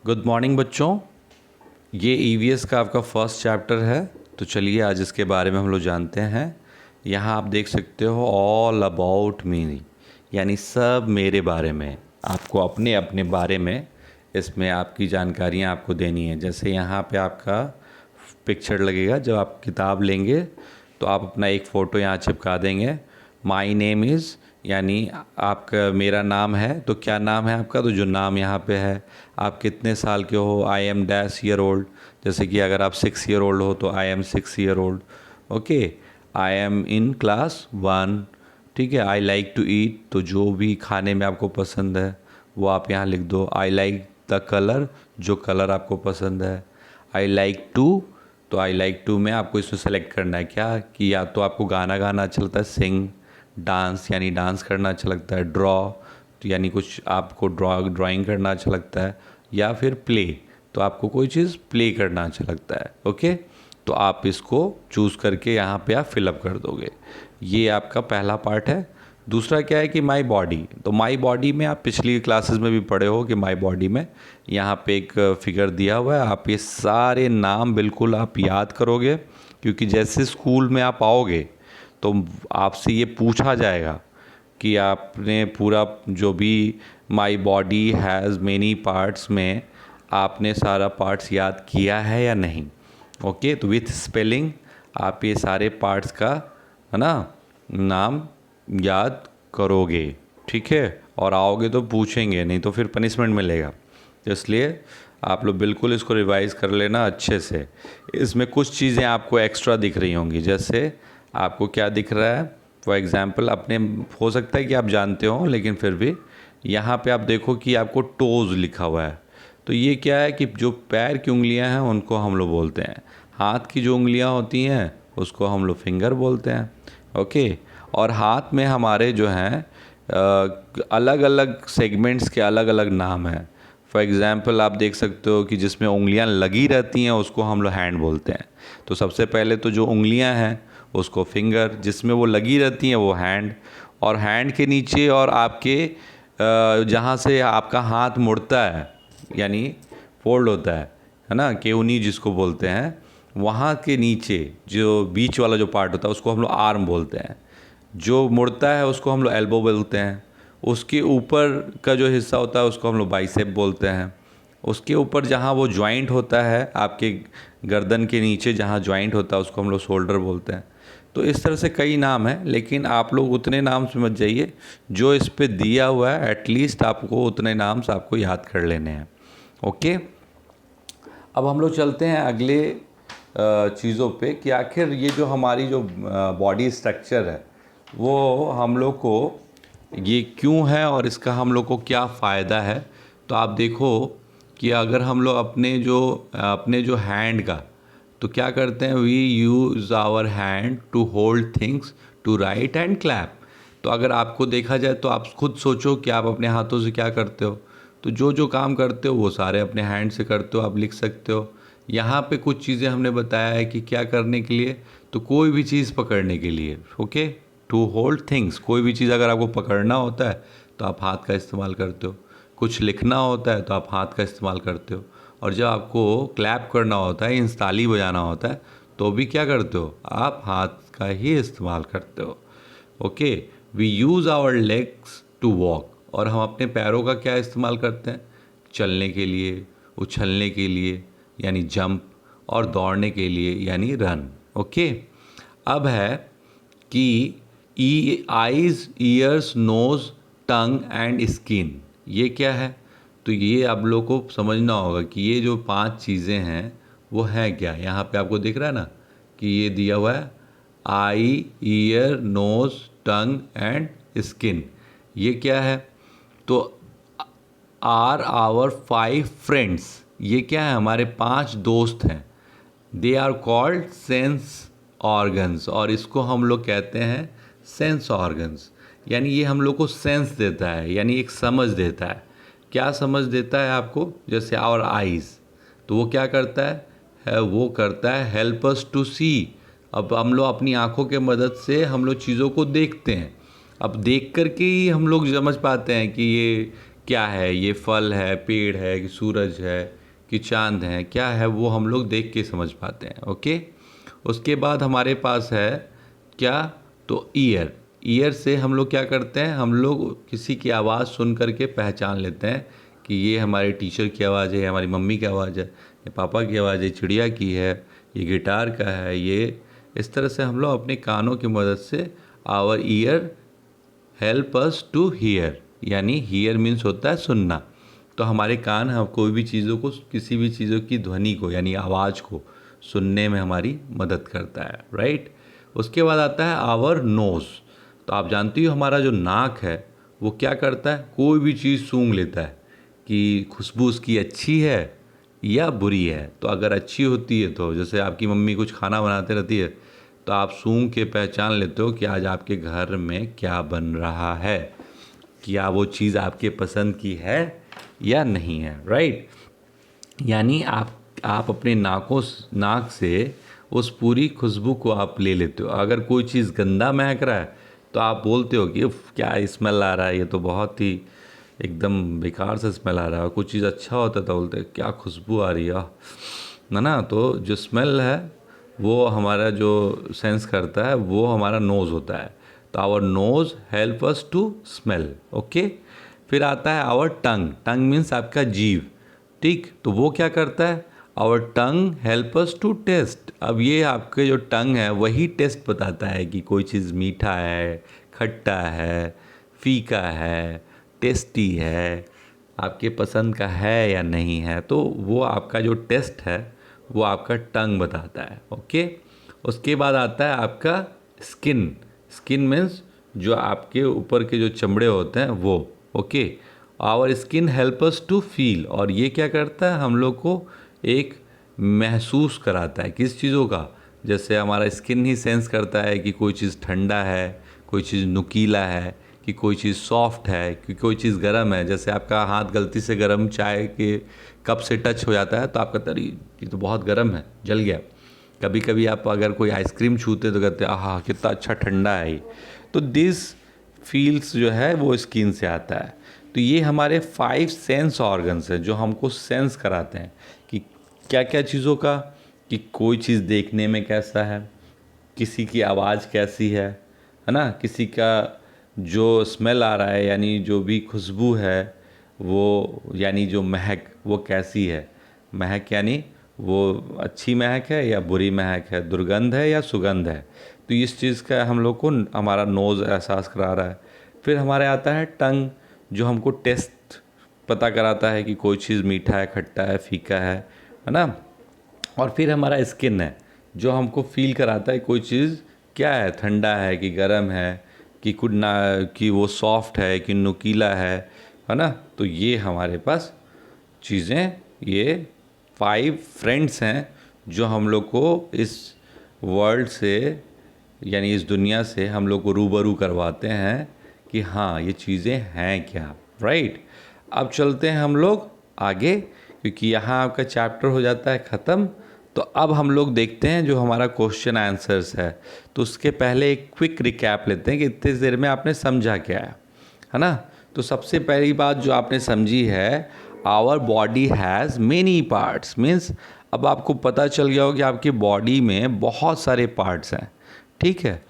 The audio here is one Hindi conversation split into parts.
गुड मॉर्निंग बच्चों। ये ईवीएस का आपका फर्स्ट चैप्टर है। तो चलिए आज इसके बारे में हम लोग जानते हैं। यहाँ आप देख सकते हो ऑल अबाउट मी, यानी सब मेरे बारे में। आपको अपने अपने बारे में इसमें आपकी जानकारियाँ आपको देनी है। जैसे यहाँ पे आपका पिक्चर लगेगा, जब आप किताब लेंगे तो आप अपना एक फ़ोटो यहाँ चिपका देंगे। माई नेम इज़, यानी आपका मेरा नाम है, तो क्या नाम है आपका, तो जो नाम यहाँ पे है। आप कितने साल के हो, I am dash year old. जैसे कि अगर आप 6 ईयर ओल्ड हो तो I am 6 year old. Okay, I am in class 1। ठीक है, आई लाइक टू ईट, तो जो भी खाने में आपको पसंद है वो आप यहाँ लिख दो। आई लाइक द कलर, जो कलर आपको पसंद है। आई लाइक टू, तो आई लाइक टू में आपको इसमें सेलेक्ट करना है क्या, कि या तो आपको गाना गाना अच्छा लगता है, सिंग। डांस यानी डांस करना अच्छा लगता है। ड्रॉ, तो यानी कुछ आपको ड्राइंग करना अच्छा लगता है। या फिर प्ले, तो आपको कोई चीज़ प्ले करना अच्छा लगता है। ओके, तो आप इसको चूज़ करके यहाँ पे आप फिलअप कर दोगे। ये आपका पहला पार्ट है। दूसरा क्या है कि माई बॉडी, तो माई बॉडी में आप पिछली क्लासेस में भी पढ़े हो कि माई बॉडी में यहाँ पे एक फिगर दिया हुआ है। आप ये सारे नाम बिल्कुल आप याद करोगे, क्योंकि जैसे स्कूल में आप आओगे तो आपसे ये पूछा जाएगा कि आपने पूरा जो भी my body has many parts में आपने सारा पार्ट्स याद किया है या नहीं। ओके, तो विथ स्पेलिंग आप ये सारे पार्ट्स का, है ना, नाम याद करोगे। ठीक है, और आओगे तो पूछेंगे, नहीं तो फिर पनिशमेंट मिलेगा। तो इसलिए आप लोग बिल्कुल इसको रिवाइज़ कर लेना अच्छे से। इसमें कुछ चीज़ें आपको एक्स्ट्रा दिख रही होंगी। जैसे आपको क्या दिख रहा है, फॉर एग्ज़ाम्पल, अपने हो सकता है कि आप जानते हो, लेकिन फिर भी यहाँ पे आप देखो कि आपको टोज़ लिखा हुआ है। तो ये क्या है कि जो पैर की उंगलियां हैं उनको हम लोग बोलते हैं। हाथ की जो उंगलियां होती हैं उसको हम लोग फिंगर बोलते हैं। ओके, और हाथ में हमारे जो हैं अलग अलग सेगमेंट्स के अलग अलग नाम हैं। फॉर एग्ज़ाम्पल आप देख सकते हो कि जिसमें उंगलियां लगी रहती हैं उसको हम लोग हैंड बोलते हैं। तो सबसे पहले तो जो उंगलियां हैं उसको फिंगर, जिसमें वो लगी रहती हैं वो हैंड। और हैंड के नीचे और आपके जहाँ से आपका हाथ मुड़ता है, यानी फोल्ड होता है ना, केउनी जिसको बोलते हैं, वहाँ के नीचे जो बीच वाला जो पार्ट होता है उसको हम लोग आर्म बोलते हैं। जो मुड़ता है उसको हम लोग एल्बो बोलते हैं। उसके ऊपर का जो हिस्सा होता है उसको हम लोग बाइसेप बोलते हैं। उसके ऊपर जहाँ वो जॉइंट होता है आपके गर्दन के नीचे, जहाँ जॉइंट होता है उसको हम लोग शोल्डर बोलते हैं। तो इस तरह से कई नाम हैं, लेकिन आप लोग उतने नाम से मत जाइए जो इस पे दिया हुआ है। एटलीस्ट आपको उतने नाम से आपको याद कर लेने हैं। ओके, अब हम लोग चलते हैं अगले चीज़ों पे कि आखिर ये जो हमारी जो बॉडी स्ट्रक्चर है वो हम लोग को ये क्यों है और इसका हम लोग को क्या फ़ायदा है। तो आप देखो कि अगर हम लोग अपने जो हैंड का, तो क्या करते हैं, we use our hand to hold things, to write and clap. तो अगर आपको देखा जाए तो आप खुद सोचो कि आप अपने हाथों से क्या करते हो। तो जो जो काम करते हो वो सारे अपने हैंड से करते हो। आप लिख सकते हो यहाँ पे कुछ चीज़ें हमने बताया है कि क्या करने के लिए, तो कोई भी चीज़ पकड़ने के लिए। ओके, टू होल्ड थिंग्स, कोई भी चीज़ अगर आपको पकड़ना होता है तो आप हाथ का इस्तेमाल करते हो। कुछ लिखना होता है तो आप हाथ का इस्तेमाल करते हो। और जब आपको क्लैप करना होता है, ताली बजाना होता है, तो भी क्या करते हो, आप हाथ का ही इस्तेमाल करते हो। Okay, we use our legs to walk, और हम अपने पैरों का क्या इस्तेमाल करते हैं, चलने के लिए, उछलने के लिए यानी जंप, और दौड़ने के लिए यानी रन। ओके, अब है कि eyes, ears, nose, tongue and skin, ये क्या है। तो ये आप लोग को समझना होगा कि ये जो 5 चीज़ें हैं वो हैं क्या। यहाँ पे आपको दिख रहा है ना कि ये दिया हुआ है eye, ear, nose, tongue and skin. ये क्या है, तो आर आवर 5 फ्रेंड्स, ये क्या है, हमारे 5 दोस्त हैं। They are called sense organs, और इसको हम लोग कहते हैं सेंस ऑर्गन्स। यानी ये हम लोग को सेंस देता है, यानी एक समझ देता है। क्या समझ देता है आपको, जैसे आवर आइज़, तो वो क्या करता है वो करता है हेल्प अस टू सी। अब हम लोग अपनी आँखों के मदद से हम लोग चीज़ों को देखते हैं। अब देख कर के ही हम लोग समझ पाते हैं कि ये क्या है, ये फल है, पेड़ है कि सूरज है कि चांद है, क्या है, वो हम लोग देख के समझ पाते हैं। ओके, उसके बाद हमारे पास है क्या, तो ईयर। ईयर से हम लोग क्या करते हैं, हम लोग किसी की आवाज़ सुन करके पहचान लेते हैं कि ये हमारे टीचर की आवाज़ है, हमारी मम्मी की आवाज़ है, ये पापा की आवाज़ है, चिड़िया की है, ये गिटार का है, ये इस तरह से हम लोग अपने कानों की मदद से our ear help us to hear, यानी हीयर मीन्स होता है सुनना। तो हमारे कान हम कोई भी चीज़ों को, किसी भी चीज़ों की ध्वनि को यानी आवाज़ को सुनने में हमारी मदद करता है, राइट। उसके बाद आता है आवर नोज़। तो आप जानती हो हमारा जो नाक है वो क्या करता है, कोई भी चीज़ सूंघ लेता है कि खुशबू उसकी अच्छी है या बुरी है। तो अगर अच्छी होती है तो जैसे आपकी मम्मी कुछ खाना बनाते रहती है तो आप सूंघ के पहचान लेते हो कि आज आपके घर में क्या बन रहा है, क्या वो चीज़ आपके पसंद की है या नहीं है, राइट। यानी आप अपने नाक से उस पूरी खुशबू को आप ले लेते हो। अगर कोई चीज़ गंदा महक रहा है तो आप बोलते हो कि उफ क्या स्मेल आ रहा है, ये तो बहुत ही एकदम बेकार से स्मेल आ रहा है। कुछ चीज़ अच्छा होता तो बोलते क्या खुशबू आ रही है ना। तो जो स्मेल है वो हमारा जो सेंस करता है वो हमारा नोज़ होता है। तो our nose help us to smell. Okay, फिर आता है आवर टंग। टंग मीन्स आपका जीव, ठीक। तो वो क्या करता है, our tongue help us to taste. अब ये आपके जो टंग है वही टेस्ट बताता है कि कोई चीज़ मीठा है, खट्टा है, फीका है, टेस्टी है, आपके पसंद का है या नहीं है। तो वो आपका जो टेस्ट है वो आपका टंग बताता है। ओके, उसके बाद आता है आपका स्किन। स्किन मीन्स जो आपके ऊपर के जो चमड़े होते हैं वो। Okay, our skin help us to feel. और ये क्या करता है, हम लोग को एक महसूस कराता है किस चीज़ों का। जैसे हमारा स्किन ही सेंस करता है कि कोई चीज़ ठंडा है, कोई चीज़ नुकीला है, कि कोई चीज़ सॉफ्ट है, कि कोई चीज़ गर्म है। जैसे आपका हाथ गलती से गर्म चाय के कप से टच हो जाता है तो आप कहते हैं ये तो बहुत गर्म है, जल गया। कभी कभी आप अगर कोई आइसक्रीम छूते तो कहते हैं आहा कितना अच्छा ठंडा है ये। तो दिस फील्स जो है वो स्किन से आता है। तो ये हमारे 5 सेंस ऑर्गन्स हैं जो हमको सेंस कराते हैं कि क्या क्या चीज़ों का, कि कोई चीज़ देखने में कैसा है, किसी की आवाज़ कैसी है ना, किसी का जो स्मेल आ रहा है यानी जो भी खुशबू है वो, यानी जो महक वो कैसी है। महक यानी वो अच्छी महक है या बुरी महक है, दुर्गंध है या सुगंध है। तो इस चीज़ का हम लोग को हमारा नोज़ एहसास करा रहा है। फिर हमारे आता है टंग जो हमको टेस्ट पता कराता है कि कोई चीज़ मीठा है, खट्टा है, फीका है ना। और फिर हमारा स्किन है जो हमको फील कराता है कोई चीज़ क्या है, ठंडा है कि गर्म है, कि कुछ ना, कि वो सॉफ्ट है कि नुकीला है ना। तो ये हमारे पास चीज़ें, ये 5 फ्रेंड्स हैं जो हम लोग को इस वर्ल्ड से यानी इस दुनिया से हम लोग को रूबरू करवाते हैं कि हाँ ये चीज़ें हैं क्या, राइट। अब चलते हैं हम लोग आगे क्योंकि यहाँ आपका चैप्टर हो जाता है ख़त्म। तो अब हम लोग देखते हैं जो हमारा क्वेश्चन आंसर्स है। तो उसके पहले एक क्विक रिकैप लेते हैं कि इतनी देर में आपने समझा क्या है ना। तो सबसे पहली बात जो आपने समझी है, our body has many parts means अब आपको पता चल गया हो कि आपकी बॉडी में बहुत सारे पार्ट्स हैं, ठीक है।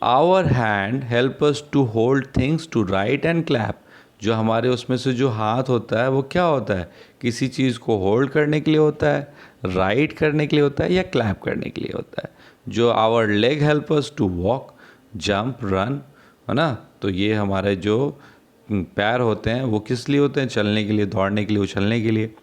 Our hand help us to hold things to write and clap. जो हमारे उसमें से जो हाथ होता है वो क्या होता है, किसी चीज़ को होल्ड करने के लिए होता है, राइट करने के लिए होता है या क्लैप करने के लिए होता है। जो our leg help us to walk, jump, run, है ना। तो ये हमारे जो पैर होते हैं वो किस लिए होते हैं, चलने के लिए, दौड़ने के लिए, उछलने के लिए।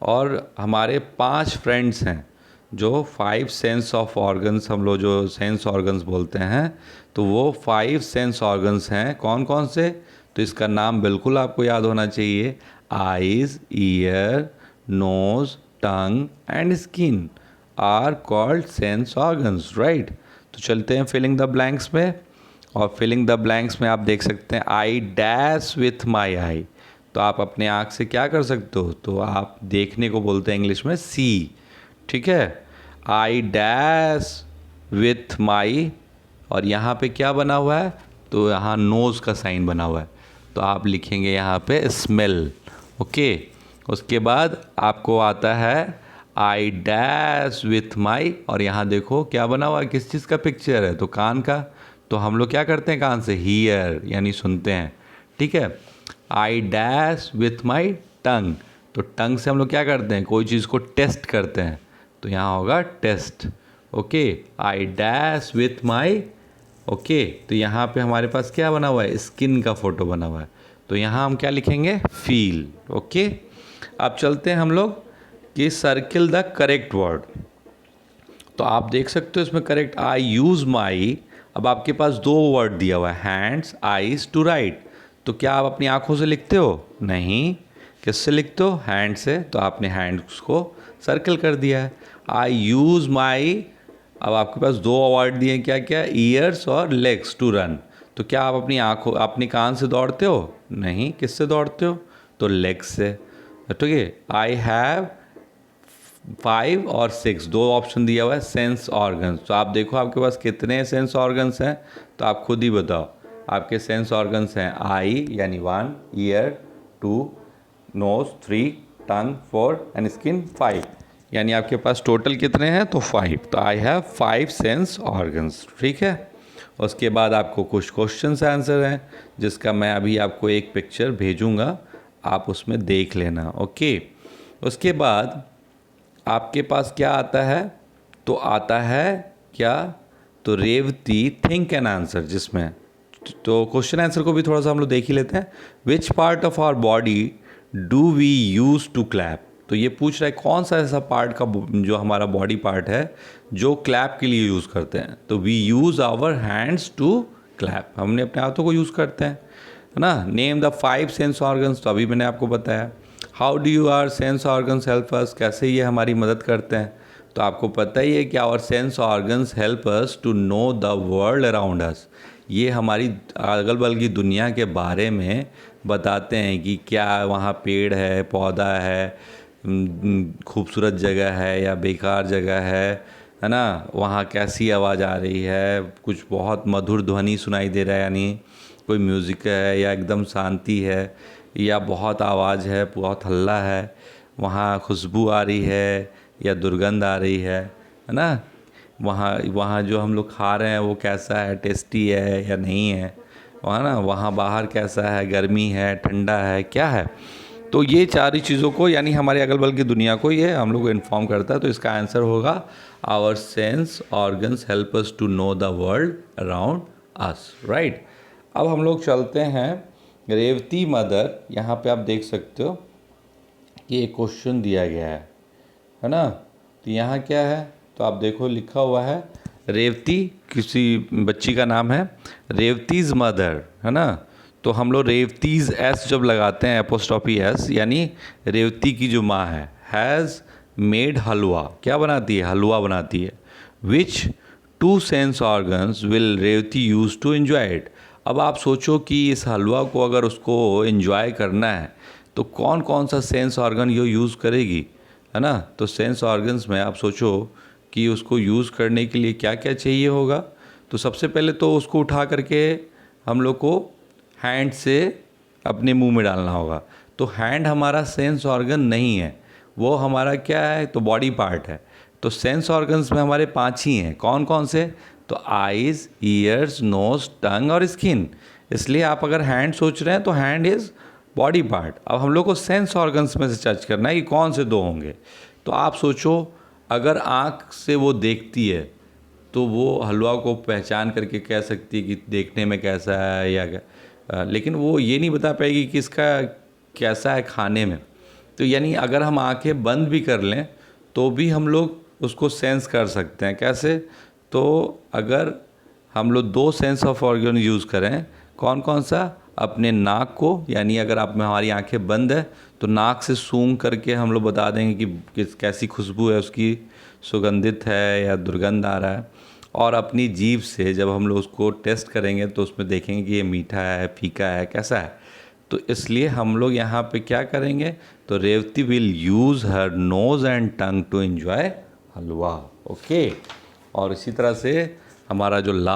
और हमारे 5 फ्रेंड्स हैं जो 5 सेंस ऑफ ऑर्गन्स, हम लोग जो सेंस ऑर्गन्स बोलते हैं, तो वो 5 सेंस ऑर्गन्स हैं। कौन कौन से, तो इसका नाम बिल्कुल आपको याद होना चाहिए, eyes, ear, nose, tongue and skin are called sense organs, right. तो चलते हैं फिलिंग द ब्लैंक्स में। और फिलिंग द ब्लैंक्स में आप देख सकते हैं आई डैश विथ माई आई। तो आप अपने आँख से क्या कर सकते हो, तो आप देखने को बोलते हैं इंग्लिश में सी, ठीक है। आई डैश विथ माई, और यहाँ पे क्या बना हुआ है, तो यहाँ नोज़ का साइन बना हुआ है। तो आप लिखेंगे यहाँ पे स्मेल। ओके, उसके बाद आपको आता है आई डैश विथ माई, और यहाँ देखो क्या बना हुआ है, किस चीज़ का पिक्चर है, तो कान का। तो हम लोग क्या करते हैं कान से, हीयर यानी सुनते हैं। ठीक है, आई डैश विथ माई टंग, तो टंग से हम लोग क्या करते हैं, कोई चीज़ को टेस्ट करते हैं, तो यहाँ होगा taste. Okay, I dash with my, okay, तो यहाँ पे हमारे पास क्या बना हुआ है, स्किन का फोटो बना हुआ है, तो यहाँ हम क्या लिखेंगे, फील। ओके, अब चलते हैं हम लोग कि सर्किल द करेक्ट वर्ड। तो आप देख सकते हो इसमें करेक्ट, आई यूज़ माई। अब आपके पास दो वर्ड दिया हुआ है, हैंड्स आईज टू राइट, तो क्या आप अपनी आंखों से लिखते हो, नहीं, किससे लिखते हो, हैंड से, तो आपने हैंड्स को सर्कल कर दिया है। आई यूज़ माई, अब आपके पास दो वर्ड दिए, क्या क्या, ईयर्स और लेग्स टू रन, तो क्या आप अपनी आंखों, अपनी कान से दौड़ते हो, नहीं, किससे दौड़ते हो, तो लेग्स से। ठीक है, आई हैव 5 और 6, दो ऑप्शन दिया हुआ है, सेंस ऑर्गन्स, तो आप देखो आपके पास कितने सेंस ऑर्गन्स हैं, तो आप खुद ही बताओ। आपके सेंस ऑर्गन्स हैं आई यानी 1, ear 2, nose 3, tongue 4 and skin 5, यानी आपके पास टोटल कितने हैं, तो 5। तो आई हैव 5 सेंस ऑर्गन्स। ठीक है, उसके बाद आपको कुछ क्वेश्चंस आंसर हैं, जिसका मैं अभी आपको एक पिक्चर भेजूंगा, आप उसमें देख लेना। ओके, उसके बाद आपके पास क्या आता है, तो आता है क्या, तो रेवती थिंक एन आंसर, जिसमें तो क्वेश्चन आंसर को भी थोड़ा सा हम लोग देख ही लेते हैं। Which part of our body do we use to clap, तो ये पूछ रहा है कौन सा ऐसा पार्ट का जो हमारा बॉडी पार्ट है जो क्लैप के लिए यूज़ करते हैं, तो we use our hands to clap, हमने अपने हाथों को यूज़ करते हैं, है ना। नेम द 5 सेंस ऑर्गन्स, तो अभी मैंने आपको बताया। How do you are sense organs help us, कैसे ये हमारी मदद करते हैं, तो आपको पता ही है कि our sense organs help us to know the world around us, ये हमारी अगल बगल की दुनिया के बारे में बताते हैं कि क्या वहाँ पेड़ है, पौधा है, खूबसूरत जगह है या बेकार जगह है ना, वहाँ कैसी आवाज़ आ रही है, कुछ बहुत मधुर ध्वनि सुनाई दे रहा है, यानी कोई म्यूज़िक है, या एकदम शांति है, या बहुत आवाज़ है, बहुत हल्ला है, वहाँ खुशबू आ रही है या दुर्गंध आ रही है ना, वहाँ जो हम लोग खा रहे हैं वो कैसा है, टेस्टी है या नहीं है, वहाँ ना, वहाँ बाहर कैसा है, गर्मी है, ठंडा है, क्या है, तो ये चार ही चीज़ों को, यानी हमारे अगल बगल की दुनिया को ये हम लोग को इन्फॉर्म करता है। तो इसका आंसर होगा our sense organs help us to know the world around us, right. अब हम लोग चलते हैं रेवती मदर, यहाँ पे आप देख सकते हो कि एक क्वेश्चन दिया गया है ना, तो यहाँ क्या है, तो आप देखो लिखा हुआ है रेवती, किसी बच्ची का नाम है, रेवतीज़ मदर, है ना, तो हम लोग रेवतीज़ एस जब लगाते हैं, एपोस्ट्रॉफी एस, यानी रेवती की जो माँ है, हैज़ मेड हलवा, क्या बनाती है, हलवा बनाती है। Which 2 sense organs will Revati use to enjoy it, अब आप सोचो कि इस हलवा को अगर उसको एंजॉय करना है तो कौन कौन सा सेंस ऑर्गन ये यूज़ करेगी, है ना। तो सेंस ऑर्गन्स में आप सोचो कि उसको यूज़ करने के लिए क्या क्या चाहिए होगा, तो सबसे पहले तो उसको उठा करके हम लोग को हैंड से अपने मुंह में डालना होगा, तो हैंड हमारा सेंस ऑर्गन नहीं है, वो हमारा क्या है, तो बॉडी पार्ट है। तो सेंस ऑर्गन्स में हमारे 5 ही हैं, कौन कौन से, तो आइज़, ईयर्स, नोज, टंग और स्किन, इसलिए आप अगर हैंड सोच रहे हैं तो हैंड इज़ बॉडी पार्ट। अब हम लोग को सेंस ऑर्गन्स में से सर्च करना है कि कौन से 2 होंगे, तो आप सोचो अगर आँख से वो देखती है तो वो हलवा को पहचान करके कह सकती है कि देखने में कैसा है या क्या, लेकिन वो ये नहीं बता पाएगी कि इसका कैसा है खाने में। तो यानी अगर हम आंखें बंद भी कर लें तो भी हम लोग उसको सेंस कर सकते हैं, कैसे, तो अगर हम लोग 2 सेंस ऑफ ऑर्गन यूज़ करें, कौन कौन सा, अपने नाक को, यानी अगर आप में हमारी आंखें बंद है तो नाक से सूंघ करके हम लोग बता देंगे कि कैसी खुशबू है उसकी, सुगंधित है या दुर्गंध आ रहा है, और अपनी जीभ से जब हम लोग उसको टेस्ट करेंगे तो उसमें देखेंगे कि ये मीठा है, फीका है, कैसा है। तो इसलिए हम लोग यहाँ पे क्या करेंगे, तो Revati will use her nose and tongue to enjoy halwa. Okay, और इसी तरह से हमारा जो